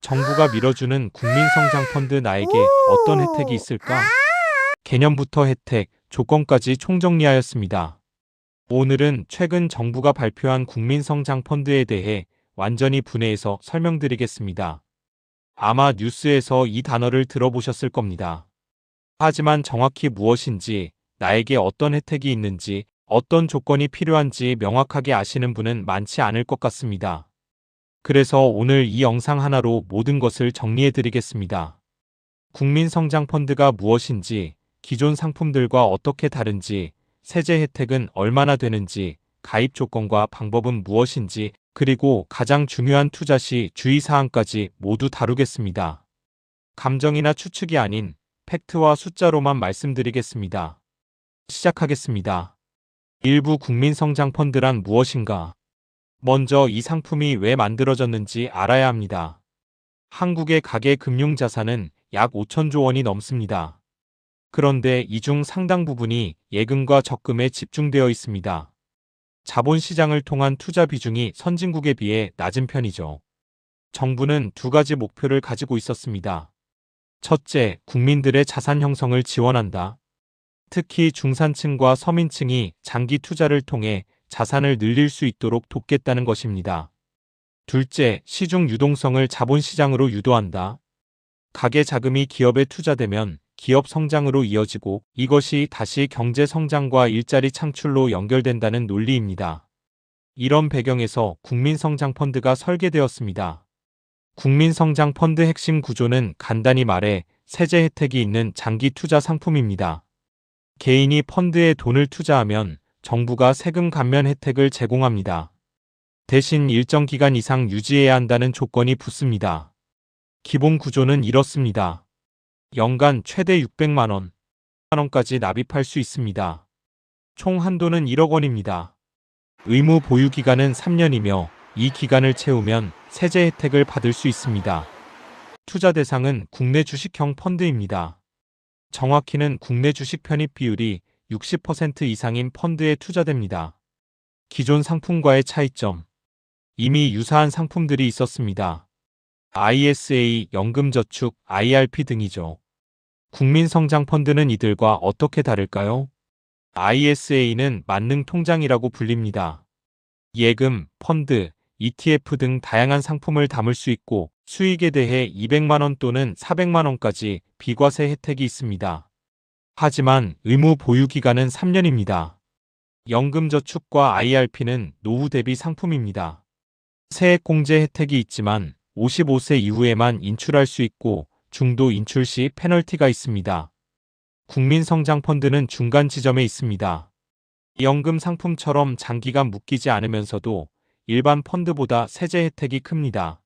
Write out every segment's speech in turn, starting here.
정부가 밀어주는 국민성장펀드 나에게 어떤 혜택이 있을까? 개념부터 혜택, 조건까지 총정리하였습니다. 오늘은 최근 정부가 발표한 국민성장펀드에 대해 완전히 분해해서 설명드리겠습니다. 아마 뉴스에서 이 단어를 들어보셨을 겁니다. 하지만 정확히 무엇인지, 나에게 어떤 혜택이 있는지, 어떤 조건이 필요한지 명확하게 아시는 분은 많지 않을 것 같습니다. 그래서 오늘 이 영상 하나로 모든 것을 정리해 드리겠습니다. 국민성장펀드가 무엇인지, 기존 상품들과 어떻게 다른지, 세제 혜택은 얼마나 되는지, 가입 조건과 방법은 무엇인지, 그리고 가장 중요한 투자 시 주의사항까지 모두 다루겠습니다. 감정이나 추측이 아닌 팩트와 숫자로만 말씀드리겠습니다. 시작하겠습니다. 일부 국민성장펀드란 무엇인가? 먼저 이 상품이 왜 만들어졌는지 알아야 합니다. 한국의 가계 금융자산은 약 5천조 원이 넘습니다. 그런데 이 중 상당 부분이 예금과 적금에 집중되어 있습니다. 자본시장을 통한 투자 비중이 선진국에 비해 낮은 편이죠. 정부는 두 가지 목표를 가지고 있었습니다. 첫째, 국민들의 자산 형성을 지원한다. 특히 중산층과 서민층이 장기 투자를 통해 자산을 늘릴 수 있도록 돕겠다는 것입니다. 둘째, 시중 유동성을 자본시장으로 유도한다. 가계 자금이 기업에 투자되면 기업 성장으로 이어지고 이것이 다시 경제 성장과 일자리 창출로 연결된다는 논리입니다. 이런 배경에서 국민성장펀드가 설계되었습니다. 국민성장펀드 핵심 구조는 간단히 말해 세제 혜택이 있는 장기 투자 상품입니다. 개인이 펀드에 돈을 투자하면 정부가 세금 감면 혜택을 제공합니다. 대신 일정 기간 이상 유지해야 한다는 조건이 붙습니다. 기본 구조는 이렇습니다. 연간 최대 600만 원까지 납입할 수 있습니다. 총 한도는 1억 원입니다. 의무 보유 기간은 3년이며 이 기간을 채우면 세제 혜택을 받을 수 있습니다. 투자 대상은 국내 주식형 펀드입니다. 정확히는 국내 주식 편입 비율이 60% 이상인 펀드에 투자됩니다. 기존 상품과의 차이점. 이미 유사한 상품들이 있었습니다. ISA, 연금저축, IRP 등이죠. 국민성장펀드는 이들과 어떻게 다를까요? ISA는 만능통장이라고 불립니다. 예금, 펀드, ETF 등 다양한 상품을 담을 수 있고 수익에 대해 200만 원 또는 400만 원까지 비과세 혜택이 있습니다. 하지만 의무 보유 기간은 3년입니다. 연금저축과 IRP는 노후 대비 상품입니다. 세액공제 혜택이 있지만 55세 이후에만 인출할 수 있고 중도 인출 시 페널티가 있습니다. 국민성장펀드는 중간 지점에 있습니다. 연금 상품처럼 장기간 묶이지 않으면서도 일반 펀드보다 세제 혜택이 큽니다.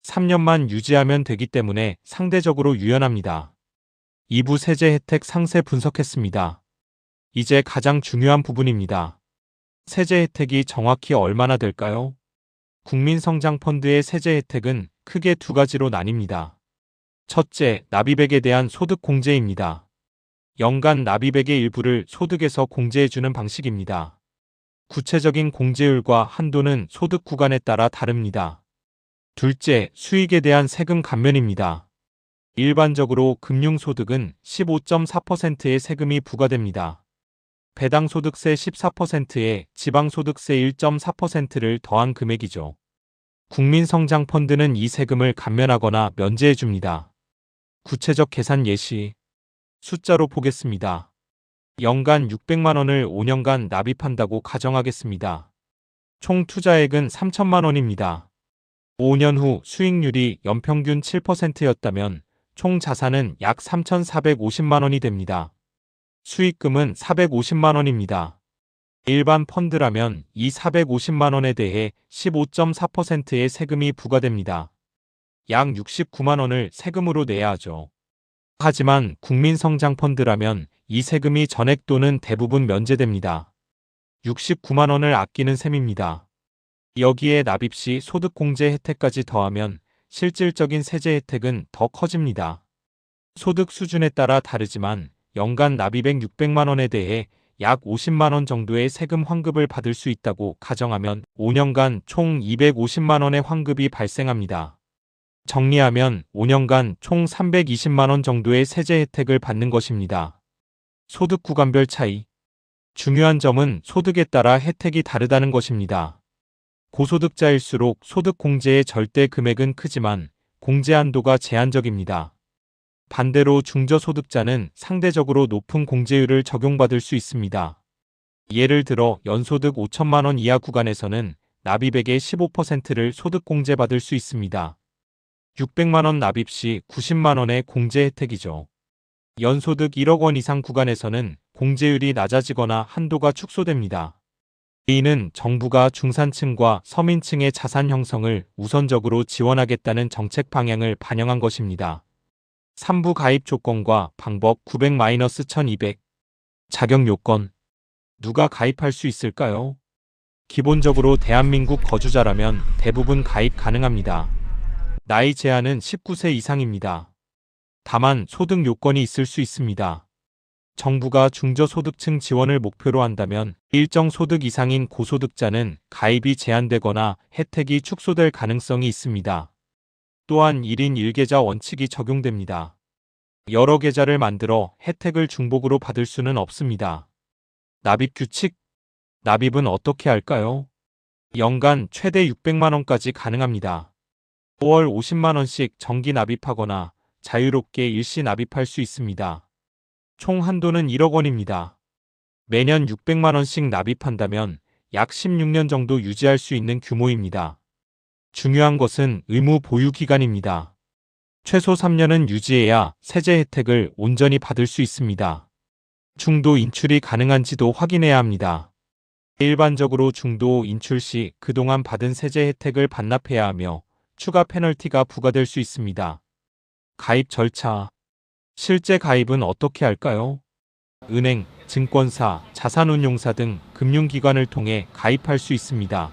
3년만 유지하면 되기 때문에 상대적으로 유연합니다. 2부 세제 혜택 상세 분석했습니다. 이제 가장 중요한 부분입니다. 세제 혜택이 정확히 얼마나 될까요? 국민성장펀드의 세제 혜택은 크게 두 가지로 나뉩니다. 첫째, 납입액에 대한 소득 공제입니다. 연간 납입액의 일부를 소득에서 공제해주는 방식입니다. 구체적인 공제율과 한도는 소득 구간에 따라 다릅니다. 둘째, 수익에 대한 세금 감면입니다. 일반적으로 금융소득은 15.4%의 세금이 부과됩니다. 배당소득세 14%에 지방소득세 1.4%를 더한 금액이죠. 국민성장펀드는 이 세금을 감면하거나 면제해줍니다. 구체적 계산 예시. 숫자로 보겠습니다. 연간 600만 원을 5년간 납입한다고 가정하겠습니다. 총 투자액은 3천만 원입니다. 5년 후 수익률이 연평균 7%였다면 총 자산은 약 3,450만 원이 됩니다. 수익금은 450만 원입니다. 일반 펀드라면 이 450만 원에 대해 15.4%의 세금이 부과됩니다. 약 69만 원을 세금으로 내야 하죠. 하지만 국민성장펀드라면 이 세금이 전액 또는 대부분 면제됩니다. 69만 원을 아끼는 셈입니다. 여기에 납입 시 소득공제 혜택까지 더하면 실질적인 세제 혜택은 더 커집니다. 소득 수준에 따라 다르지만 연간 납입액 600만 원에 대해 약 50만 원 정도의 세금 환급을 받을 수 있다고 가정하면 5년간 총 250만 원의 환급이 발생합니다. 정리하면 5년간 총 320만 원 정도의 세제 혜택을 받는 것입니다. 소득 구간별 차이. 중요한 점은 소득에 따라 혜택이 다르다는 것입니다. 고소득자일수록 소득 공제의 절대 금액은 크지만 공제 한도가 제한적입니다. 반대로 중저소득자는 상대적으로 높은 공제율을 적용받을 수 있습니다. 예를 들어 연소득 5천만 원 이하 구간에서는 납입액의 15%를 소득 공제받을 수 있습니다. 600만 원 납입 시 90만 원의 공제 혜택이죠. 연소득 1억 원 이상 구간에서는 공제율이 낮아지거나 한도가 축소됩니다. 이는 정부가 중산층과 서민층의 자산 형성을 우선적으로 지원하겠다는 정책 방향을 반영한 것입니다. 3부 가입 조건과 방법 900-1200 자격 요건. 누가 가입할 수 있을까요? 기본적으로 대한민국 거주자라면 대부분 가입 가능합니다. 나이 제한은 19세 이상입니다. 다만 소득 요건이 있을 수 있습니다. 정부가 중저소득층 지원을 목표로 한다면 일정 소득 이상인 고소득자는 가입이 제한되거나 혜택이 축소될 가능성이 있습니다. 또한 1인 1계좌 원칙이 적용됩니다. 여러 계좌를 만들어 혜택을 중복으로 받을 수는 없습니다. 납입 규칙. 납입은 어떻게 할까요? 연간 최대 600만 원까지 가능합니다. 5월 50만 원씩 정기 납입하거나 자유롭게 일시 납입할 수 있습니다. 총 한도는 1억 원입니다. 매년 600만 원씩 납입한다면 약 16년 정도 유지할 수 있는 규모입니다. 중요한 것은 의무 보유 기간입니다. 최소 3년은 유지해야 세제 혜택을 온전히 받을 수 있습니다. 중도 인출이 가능한지도 확인해야 합니다. 일반적으로 중도 인출 시 그동안 받은 세제 혜택을 반납해야 하며 추가 페널티가 부과될 수 있습니다. 가입 절차. 실제 가입은 어떻게 할까요? 은행, 증권사, 자산운용사 등 금융기관을 통해 가입할 수 있습니다.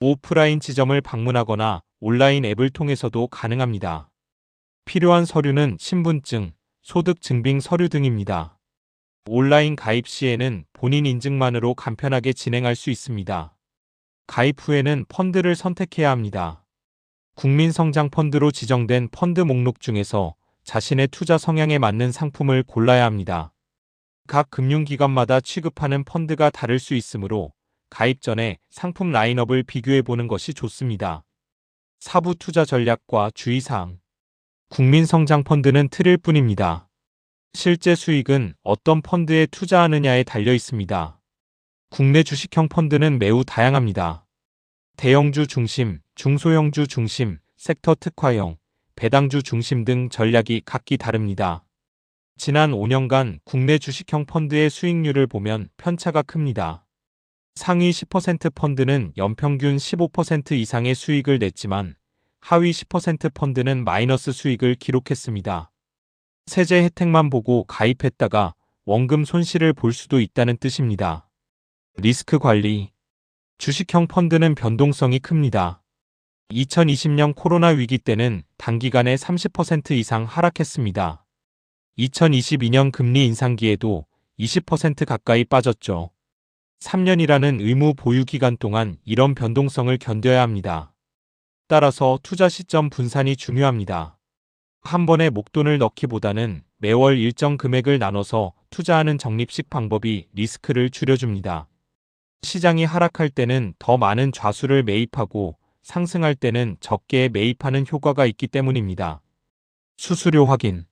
오프라인 지점을 방문하거나 온라인 앱을 통해서도 가능합니다. 필요한 서류는 신분증, 소득증빙 서류 등입니다. 온라인 가입 시에는 본인 인증만으로 간편하게 진행할 수 있습니다. 가입 후에는 펀드를 선택해야 합니다. 국민성장펀드로 지정된 펀드 목록 중에서 자신의 투자 성향에 맞는 상품을 골라야 합니다. 각 금융기관마다 취급하는 펀드가 다를 수 있으므로 가입 전에 상품 라인업을 비교해 보는 것이 좋습니다. 사부 투자 전략과 주의사항. 국민성장펀드는 틀일 뿐입니다. 실제 수익은 어떤 펀드에 투자하느냐에 달려 있습니다. 국내 주식형 펀드는 매우 다양합니다. 대형주 중심, 중소형주 중심, 섹터 특화형, 배당주 중심 등 전략이 각기 다릅니다. 지난 5년간 국내 주식형 펀드의 수익률을 보면 편차가 큽니다. 상위 10% 펀드는 연평균 15% 이상의 수익을 냈지만 하위 10% 펀드는 마이너스 수익을 기록했습니다. 세제 혜택만 보고 가입했다가 원금 손실을 볼 수도 있다는 뜻입니다. 리스크 관리. 주식형 펀드는 변동성이 큽니다. 2020년 코로나 위기 때는 단기간에 30% 이상 하락했습니다. 2022년 금리 인상기에도 20% 가까이 빠졌죠. 3년이라는 의무 보유 기간 동안 이런 변동성을 견뎌야 합니다. 따라서 투자 시점 분산이 중요합니다. 한 번에 목돈을 넣기보다는 매월 일정 금액을 나눠서 투자하는 적립식 방법이 리스크를 줄여줍니다. 시장이 하락할 때는 더 많은 좌수를 매입하고 상승할 때는 적게 매입하는 효과가 있기 때문입니다. 수수료 확인.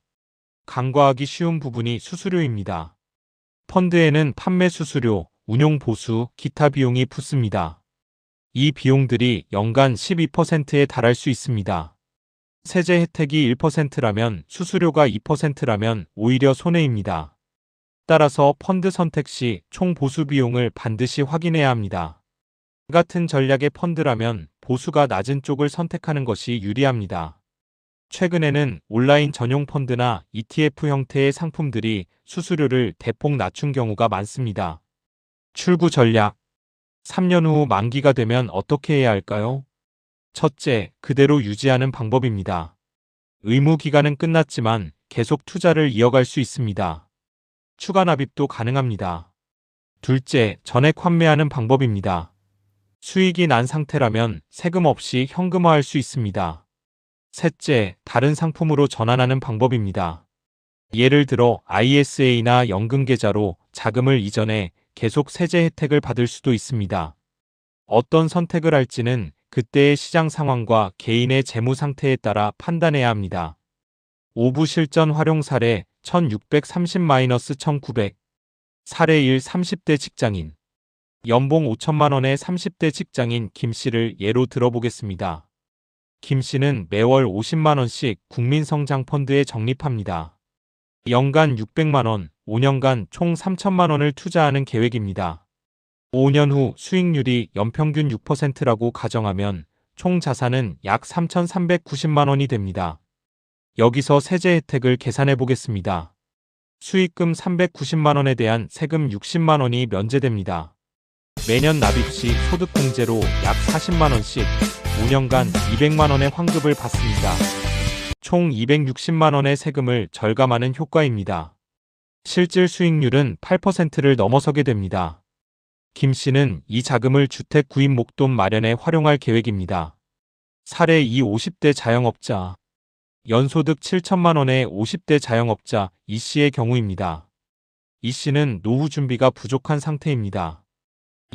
간과하기 쉬운 부분이 수수료입니다. 펀드에는 판매 수수료, 운용 보수, 기타 비용이 붙습니다. 이 비용들이 연간 12%에 달할 수 있습니다. 세제 혜택이 1%라면 수수료가 2%라면 오히려 손해입니다. 따라서 펀드 선택 시 총 보수 비용을 반드시 확인해야 합니다. 같은 전략의 펀드라면 보수가 낮은 쪽을 선택하는 것이 유리합니다. 최근에는 온라인 전용 펀드나 ETF 형태의 상품들이 수수료를 대폭 낮춘 경우가 많습니다. 출구 전략. 3년 후 만기가 되면 어떻게 해야 할까요? 첫째, 그대로 유지하는 방법입니다. 의무 기간은 끝났지만 계속 투자를 이어갈 수 있습니다. 추가 납입도 가능합니다. 둘째, 전액 환매하는 방법입니다. 수익이 난 상태라면 세금 없이 현금화할 수 있습니다. 셋째, 다른 상품으로 전환하는 방법입니다. 예를 들어 ISA나 연금계좌로 자금을 이전해 계속 세제 혜택을 받을 수도 있습니다. 어떤 선택을 할지는 그때의 시장 상황과 개인의 재무 상태에 따라 판단해야 합니다. 5부 실전 활용 사례 1630-1900 사례 1 30대 직장인 연봉 5천만 원의 30대 직장인 김 씨를 예로 들어보겠습니다. 김 씨는 매월 50만 원씩 국민성장펀드에 적립합니다. 연간 600만 원, 5년간 총 3천만 원을 투자하는 계획입니다. 5년 후 수익률이 연평균 6%라고 가정하면 총 자산은 약 3,390만 원이 됩니다. 여기서 세제 혜택을 계산해 보겠습니다. 수익금 390만 원에 대한 세금 60만 원이 면제됩니다. 매년 납입 시 소득공제로 약 40만 원씩 5년간 200만 원의 환급을 받습니다. 총 260만 원의 세금을 절감하는 효과입니다. 실질 수익률은 8%를 넘어서게 됩니다. 김 씨는 이 자금을 주택 구입 목돈 마련에 활용할 계획입니다. 사례 2 50대 자영업자 연소득 7천만 원의 50대 자영업자 이 씨의 경우입니다. 이 씨는 노후 준비가 부족한 상태입니다.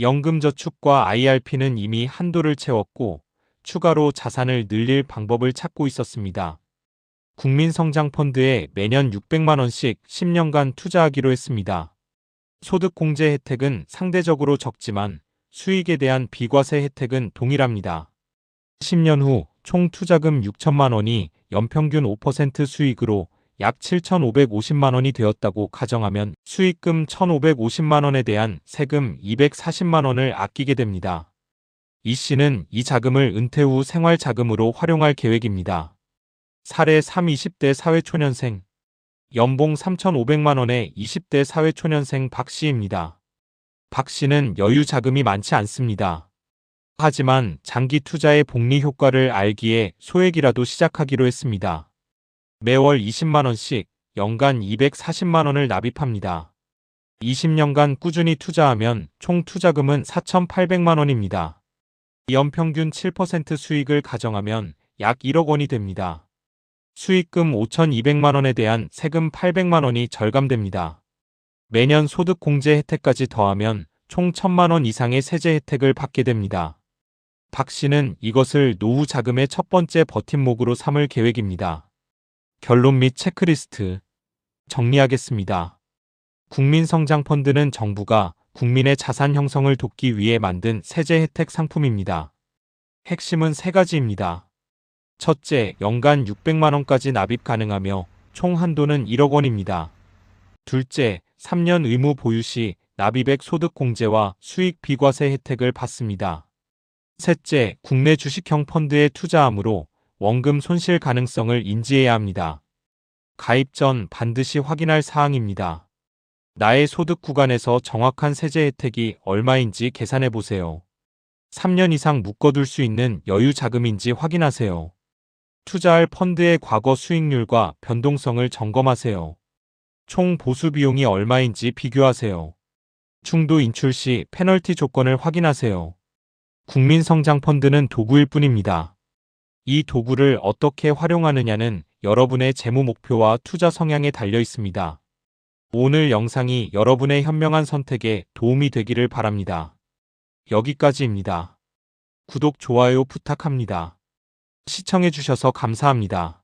연금저축과 IRP는 이미 한도를 채웠고 추가로 자산을 늘릴 방법을 찾고 있었습니다. 국민성장펀드에 매년 600만 원씩 10년간 투자하기로 했습니다. 소득공제 혜택은 상대적으로 적지만 수익에 대한 비과세 혜택은 동일합니다. 10년 후 총 투자금 6천만 원이 연평균 5% 수익으로 약 7,550만 원이 되었다고 가정하면 수익금 1,550만 원에 대한 세금 240만 원을 아끼게 됩니다. 이 씨는 이 자금을 은퇴 후 생활자금으로 활용할 계획입니다. 사례 3 20대 사회초년생 연봉 3,500만 원의 20대 사회초년생 박 씨입니다. 박 씨는 여유 자금이 많지 않습니다. 하지만 장기 투자의 복리 효과를 알기에 소액이라도 시작하기로 했습니다. 매월 20만 원씩 연간 240만 원을 납입합니다. 20년간 꾸준히 투자하면 총 투자금은 4,800만 원입니다. 연평균 7% 수익을 가정하면 약 1억 원이 됩니다. 수익금 5,200만 원에 대한 세금 800만 원이 절감됩니다. 매년 소득공제 혜택까지 더하면 총 1,000만 원 이상의 세제 혜택을 받게 됩니다. 박 씨는 이것을 노후 자금의 첫 번째 버팀목으로 삼을 계획입니다. 결론 및 체크리스트 정리하겠습니다. 국민성장펀드는 정부가 국민의 자산 형성을 돕기 위해 만든 세제 혜택 상품입니다. 핵심은 3가지입니다. 첫째, 연간 600만 원까지 납입 가능하며 총 한도는 1억 원입니다. 둘째, 3년 의무 보유 시 납입액 소득 공제와 수익 비과세 혜택을 받습니다. 셋째, 국내 주식형 펀드에 투자하므로 원금 손실 가능성을 인지해야 합니다. 가입 전 반드시 확인할 사항입니다. 나의 소득 구간에서 정확한 세제 혜택이 얼마인지 계산해 보세요. 3년 이상 묶어둘 수 있는 여유 자금인지 확인하세요. 투자할 펀드의 과거 수익률과 변동성을 점검하세요. 총 보수 비용이 얼마인지 비교하세요. 중도 인출 시 페널티 조건을 확인하세요. 국민성장펀드는 도구일 뿐입니다. 이 도구를 어떻게 활용하느냐는 여러분의 재무 목표와 투자 성향에 달려 있습니다. 오늘 영상이 여러분의 현명한 선택에 도움이 되기를 바랍니다. 여기까지입니다. 구독, 좋아요 부탁합니다. 시청해주셔서 감사합니다.